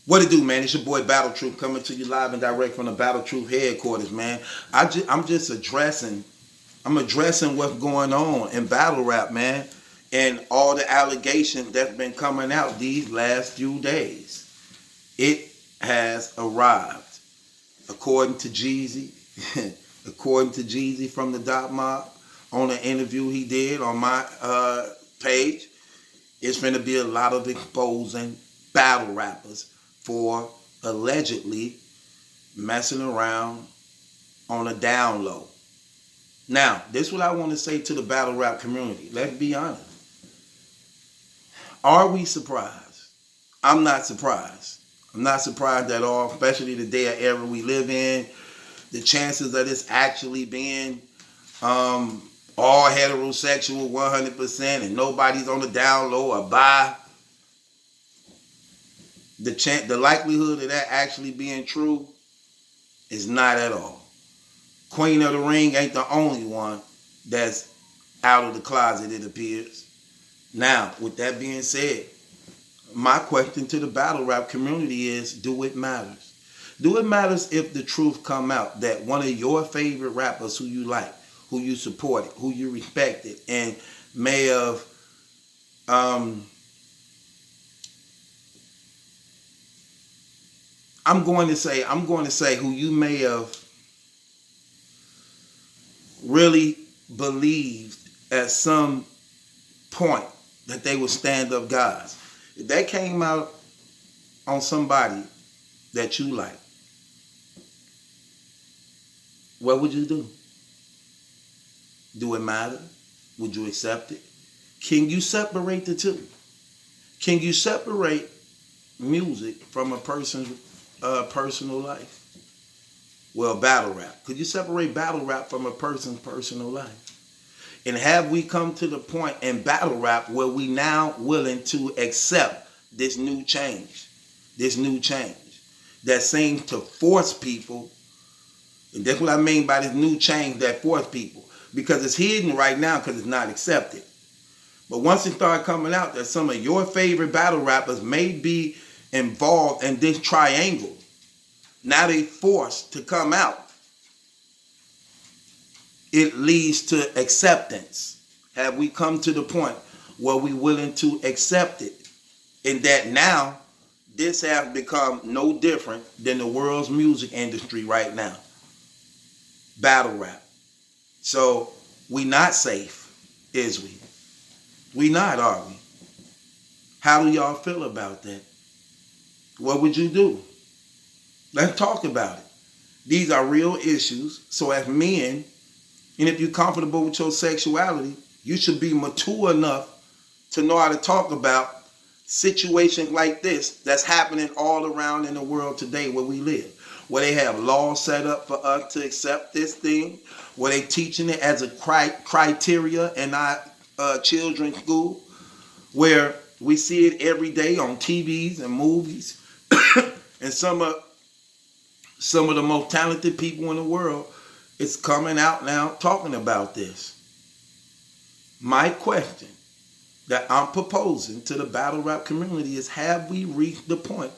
What it do, man? It's your boy Battle Truth coming to you live and direct from the Battle Truth headquarters, man. I'm just addressing. I'm addressing what's going on in battle rap, man, and all the allegations that's been coming out these last few days. It has arrived, according to Jeezy. According to Jeezy from the Dot Mob, on an interview he did on my page, it's going to be a lot of exposing battle rappers for allegedly messing around on a down low. Now, this is what I want to say to the battle rap community. Let's be honest. Are we surprised? I'm not surprised. I'm not surprised at all, especially the day or era we live in. The chances of this actually being all heterosexual 100% and nobody's on the down low or bi. The likelihood of that actually being true is not at all. Queen of the Ring ain't the only one that's out of the closet, it appears. Now, with that being said, my question to the battle rap community is, do it matters? Do it matters if the truth come out that one of your favorite rappers who you like, who you supported, who you respected, and may have I'm going to say who you may have really believed at some point that they were stand-up guys. If that came out on somebody that you like, what would you do? Do it matter? Would you accept it? Can you separate the two? Can you separate music from a person's personal life? Well, battle rap. Could you separate battle rap from a person's personal life? And have we come to the point in battle rap where we now willing to accept this new change? This new change that seems to force people, and that's what I mean by this new change that force people, because it's hidden right now because it's not accepted. But once it started coming out that some of your favorite battle rappers may be involved in this triangle, now they forced to come out. It leads to acceptance. Have we come to the point where we willing to accept it? And that now this has become no different than the world's music industry right now. Battle rap. So we not safe, is we? We not, are we? How do y'all feel about that? What would you do? Let's talk about it. These are real issues. So as men, and if you're comfortable with your sexuality, you should be mature enough to know how to talk about situations like this that's happening all around in the world today where we live. Where they have laws set up for us to accept this thing. Where they teaching it as a criteria in our children's school. Where we see it every day on TVs and movies. And some of the most talented people in the world is coming out now talking about this. My question that I'm proposing to the battle rap community is, have we reached the point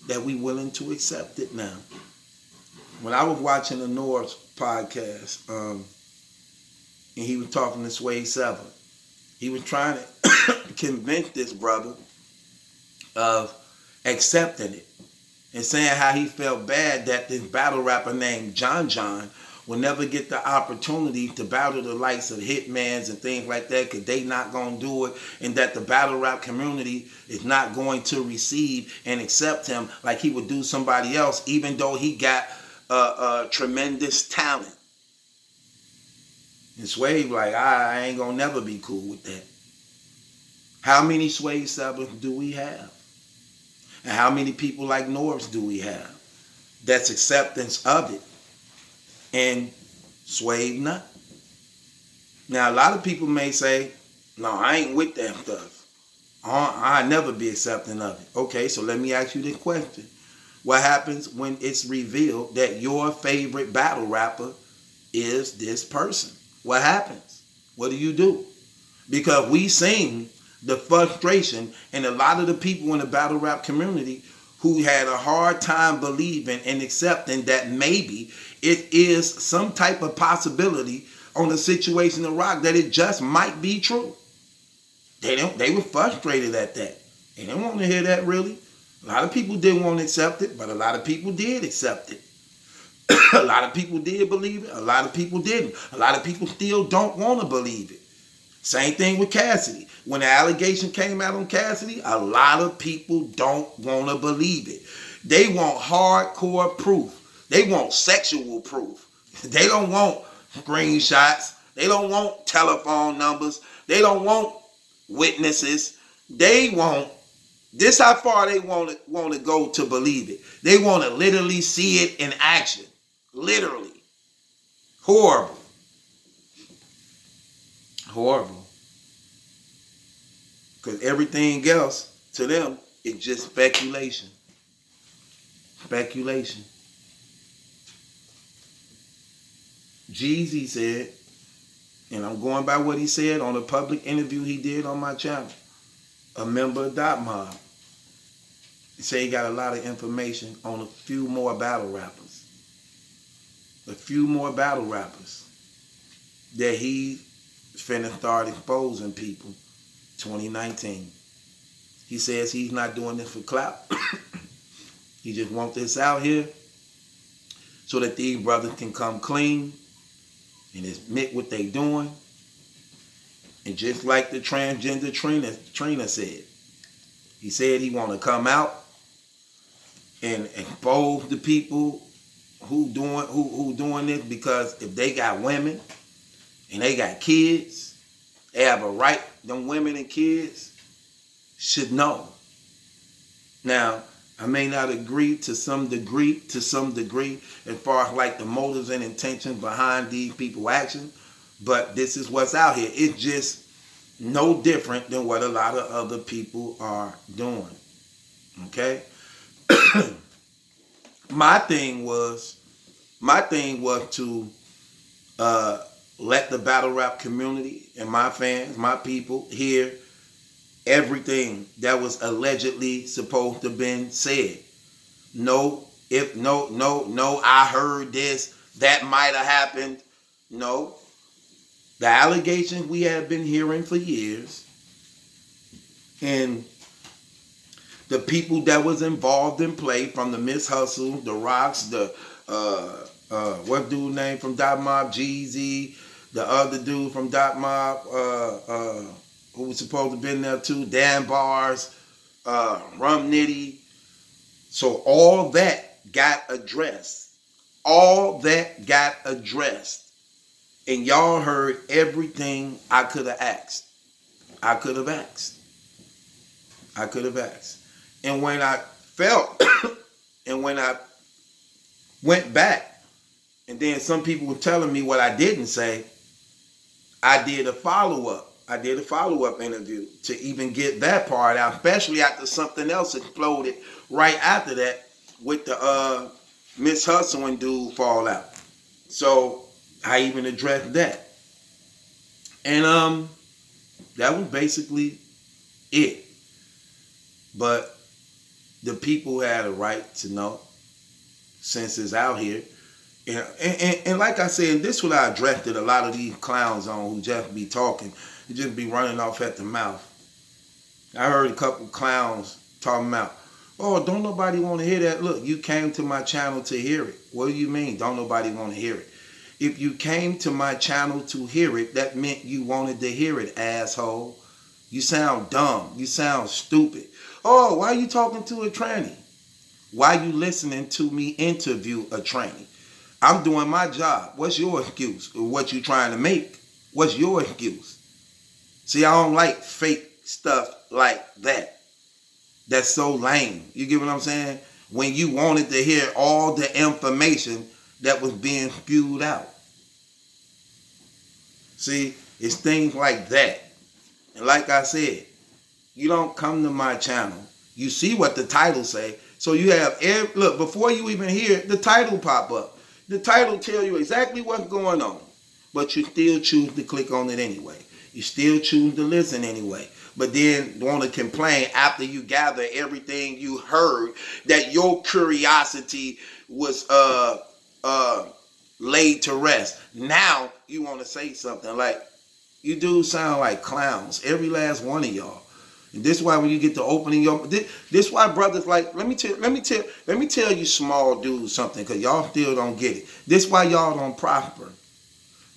that we willing to accept it now? When I was watching the North's podcast, and he was talking to Sway Seven, he was trying to convince this brother of accepting it and saying how he felt bad that this battle rapper named John John will never get the opportunity to battle the likes of Hitmans and things like that because they not going to do it, and that the battle rap community is not going to receive and accept him like he would do somebody else, even though he got tremendous talent. And Sway like, I ain't going to never be cool with that. How many Sway Sevens do we have? And how many people like Norris do we have? That's acceptance of it. And Sway not. Now, a lot of people may say, no, I ain't with that stuff. I'll never be accepting of it. Okay, so let me ask you this question. What happens when it's revealed that your favorite battle rapper is this person? What happens? What do you do? Because we seen the frustration and a lot of the people in the battle rap community who had a hard time believing and accepting that maybe it is some type of possibility on the situation in Iraq, that it just might be true. They were frustrated at that. They didn't want to hear that, really. A lot of people didn't want to accept it, but a lot of people did accept it. A lot of people did believe it. A lot of people didn't. A lot of people still don't want to believe it. Same thing with Cassidy. When the allegation came out on Cassidy, a lot of people don't want to believe it. They want hardcore proof. They want sexual proof. They don't want screenshots. They don't want telephone numbers. They don't want witnesses. They want, this how far they want to go to believe it. They want to literally see it in action. Literally. Horrible. Horrible. Because everything else to them is just speculation. Speculation. Jeezy said, and I'm going by what he said on a public interview he did on my channel, a member of Dot Mob. He said he got a lot of information on a few more battle rappers. A few more battle rappers that he finna start exposing people 2019. He says he's not doing this for clout. He just wants this out here so that these brothers can come clean and admit what they doing. And just like the transgender Trina said, he said he want to come out and expose the people who doing this, because if they got women and they got kids, they have a right. Them women and kids should know. Now, I may not agree to some degree as far as like the motives and intentions behind these people's actions, but this is what's out here. It's just no different than what a lot of other people are doing. Okay? My thing was to let the battle rap community and my fans, my people, hear everything that was allegedly supposed to have been said. No, I heard this, that might have happened. No. The allegations we have been hearing for years, and the people that was involved in play, from the Miss Hustle, the Rocks, the what dude name from Dot Mob, Jeezy, the other dude from Dot Mob, who was supposed to have been there too, Dan Bars, Rum Nitty. So all that got addressed. All that got addressed. And y'all heard everything I could have asked. I could have asked. And when I felt, and when I went back, and then some people were telling me what I didn't say, I did a follow-up. I did a follow-up interview to even get that part out, especially after something else exploded right after that with the Miss Hustle and dude fallout. So I even addressed that. And that was basically it. But the people had a right to know, since it's out here. And like I said, this is what I addressed a lot of these clowns on, who just be talking, who just be running off at the mouth. I heard a couple clowns talking about, oh, don't nobody want to hear that. Look, you came to my channel to hear it. What do you mean, don't nobody want to hear it? If you came to my channel to hear it, that meant you wanted to hear it, asshole. You sound dumb. You sound stupid. Oh, why are you talking to a tranny? Why are you listening to me interview a tranny? I'm doing my job. What's your excuse? What you trying to make? What's your excuse? See, I don't like fake stuff like that. That's so lame. You get what I'm saying? When you wanted to hear all the information that was being spewed out. See, it's things like that. And like I said, you don't come to my channel. You see what the title say. So you have, look, before you even hear it, the title pop up. The title tell you exactly what's going on. But you still choose to click on it anyway. You still choose to listen anyway. but then want to complain after you gather everything you heard, that your curiosity was laid to rest. Now you want to say something. Like, you dudes sound like clowns, every last one of y'all. And this is why when you get to opening your, this why brothers, like, let me tell you small dudes something, because y'all still don't get it. This why y'all don't prosper.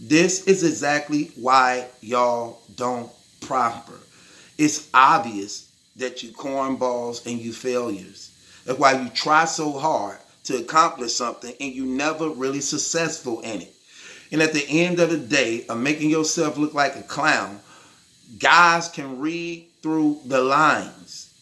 This is exactly why y'all don't prosper. It's obvious that you cornballs and you failures. That's why you try so hard to accomplish something and you never really successful in it. And at the end of the day of making yourself look like a clown, guys can read through the lines.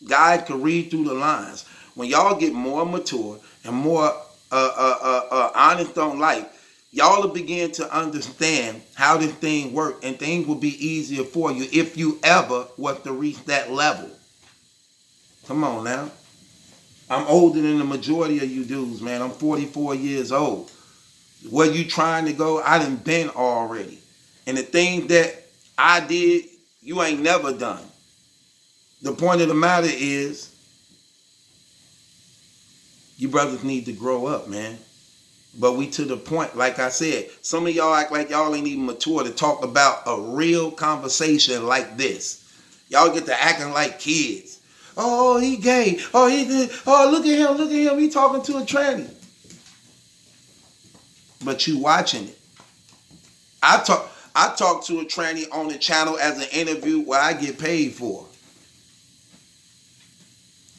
Guys can read through the lines. When y'all get more mature and more honest on life, y'all will begin to understand how this thing works, and things will be easier for you if you ever was to reach that level. Come on now. I'm older than the majority of you dudes, man. I'm 44 years old. Where you trying to go, I done been already. And the things that I did, you ain't never done. The point of the matter is, you brothers need to grow up, man. But we to the point, like I said, some of y'all act like y'all ain't even mature to talk about a real conversation like this. Y'all get to acting like kids. Oh, he gay. Oh, he did. Oh, look at him. He talking to a tranny. But you watching it. I talk to a tranny on the channel as an interview where I get paid for.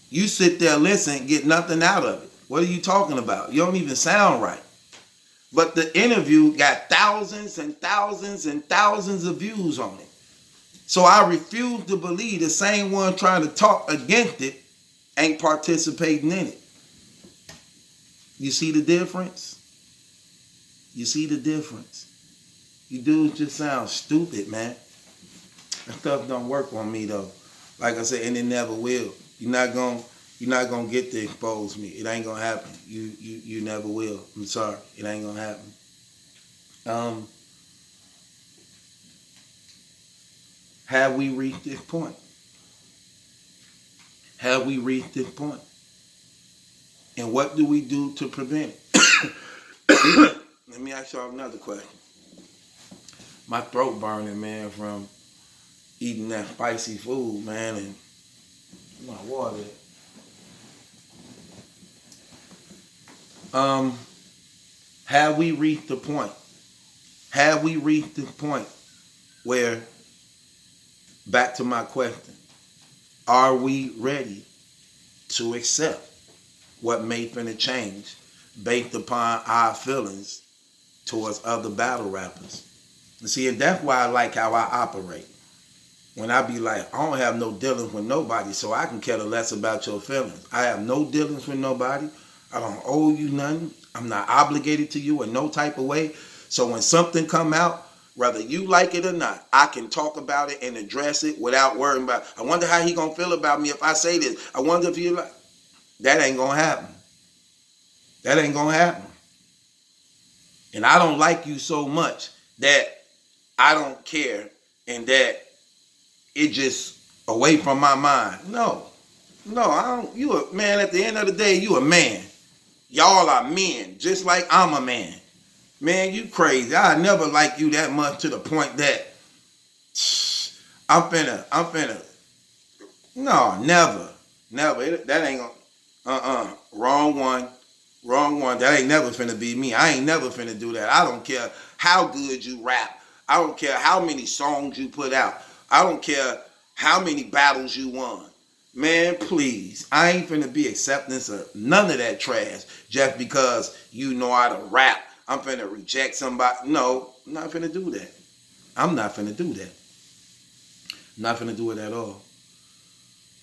You sit there, listen, get nothing out of it. What are you talking about? You don't even sound right. But the interview got thousands and thousands and thousands of views on it. So I refuse to believe the same one trying to talk against it ain't participating in it. You see the difference? You see the difference? You dudes just sound stupid, man. That stuff don't work on me though. Like I said, and it never will. You're not gonna get to expose me. It ain't gonna happen. You never will. I'm sorry. It ain't gonna happen. Have we reached this point? Have we reached this point? And what do we do to prevent it? Let me ask y'all another question. My throat burning, man, from eating that spicy food, man, and my water. Have we reached the point? Have we reached the point where, back to my question, are we ready to accept what may finna change based upon our feelings towards other battle rappers? And see, and that's why I like how I operate. When I be like, I don't have no dealings with nobody, so I can care less about your feelings. I have no dealings with nobody. I don't owe you nothing. I'm not obligated to you in no type of way. So when something come out, whether you like it or not, I can talk about it and address it without worrying about, I wonder how he gonna feel about me if I say this. I wonder if you like, that ain't gonna happen. That ain't gonna happen. And I don't like you so much that I don't care and that it just away from my mind. No, I don't. You a man. At the end of the day, you a man. Y'all are men, just like I'm a man. Man, you crazy. I never like you that much to the point that I'm finna. No, never. That ain't gonna. Wrong one. That ain't never finna be me. I ain't never finna do that. I don't care how good you rap. I don't care how many songs you put out. I don't care how many battles you won. Man, please. I ain't finna be acceptance of none of that trash just because you know how to rap. I'm finna reject somebody. No, I'm not finna do that. I'm not finna do that. I'm not finna do it at all.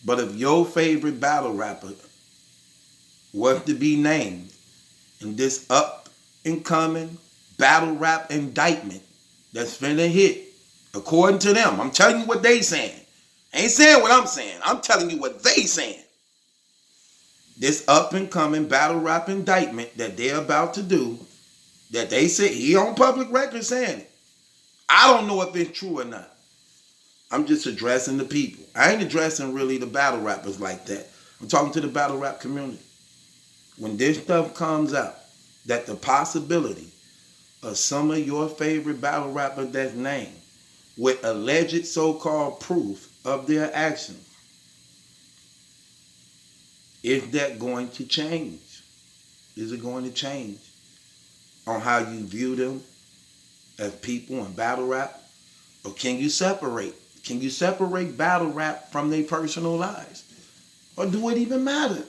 But if your favorite battle rapper was to be named in this up and coming battle rap indictment that's finna hit, according to them, I'm telling you what they saying. I ain't saying what I'm saying. I'm telling you what they saying. This up and coming battle rap indictment that they're about to do, that they say, he on public record saying it. I don't know if it's true or not. I'm just addressing the people. I ain't addressing really the battle rappers like that. I'm talking to the battle rap community. When this stuff comes out, that the possibility of some of your favorite battle rappers that's named with alleged so-called proof of their actions, is that going to change? Is it going to change on how you view them as people in battle rap? Or can you separate? Can you separate battle rap from their personal lives? Or do it even matter?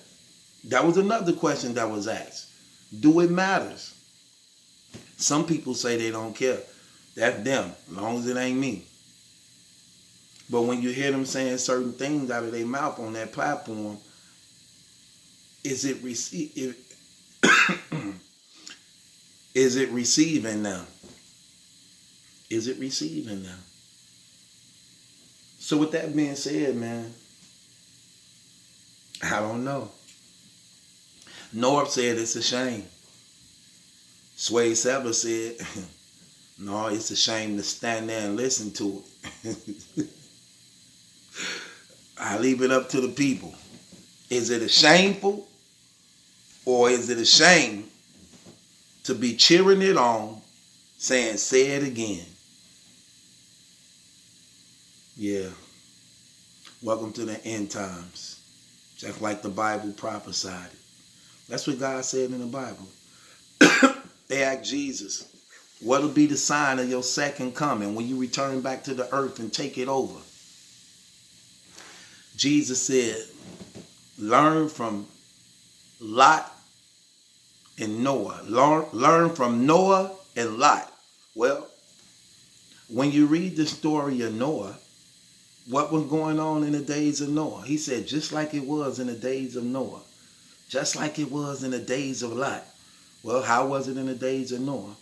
That was another question that was asked. Do it matters? Some people say they don't care. That's them, as long as it ain't me. But when you hear them saying certain things out of their mouth on that platform, is it is it receiving now? Is it receiving now? So with that being said, man, I don't know. North said it's a shame. Sway Sever said, no, it's a shame to stand there and listen to it. I leave it up to the people. Is it a shameful or is it a shame to be cheering it on, saying, say it again? Yeah. Welcome to the end times. Just like the Bible prophesied it. That's what God said in the Bible. They asked Jesus, what'll be the sign of your second coming when you return back to the earth and take it over? Jesus said, learn from Lot and Noah. Learn from Noah and Lot. Well, when you read the story of Noah, what was going on in the days of Noah? He said, just like it was in the days of Noah, just like it was in the days of Lot. Well, how was it in the days of Noah?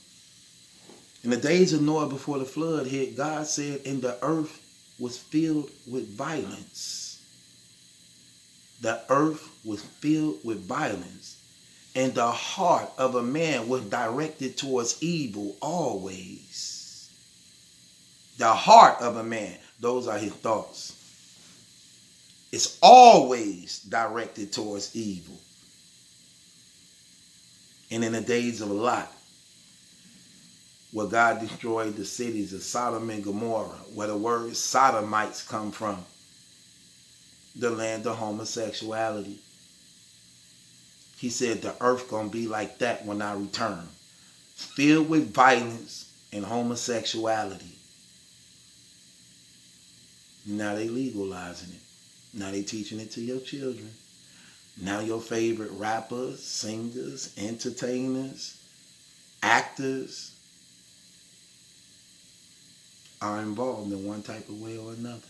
In the days of Noah before the flood hit, God said, and the earth was filled with violence. The earth was filled with violence. And the heart of a man was directed towards evil always. The heart of a man, those are his thoughts. It's always directed towards evil. And in the days of Lot, where God destroyed the cities of Sodom and Gomorrah, where the word sodomites come from, the land of homosexuality. He said the earth gonna be like that when I return, filled with violence and homosexuality. Now they legalizing it. Now they teaching it to your children. Now your favorite rappers, singers, entertainers, actors are involved in one type of way or another.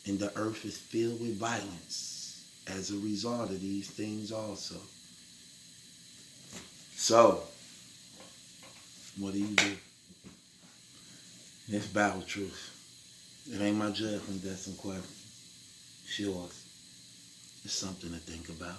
And the earth is filled with violence as a result of these things also. So, what do? It's battle truth. It ain't my judgment that's in question. It's yours. It's something to think about.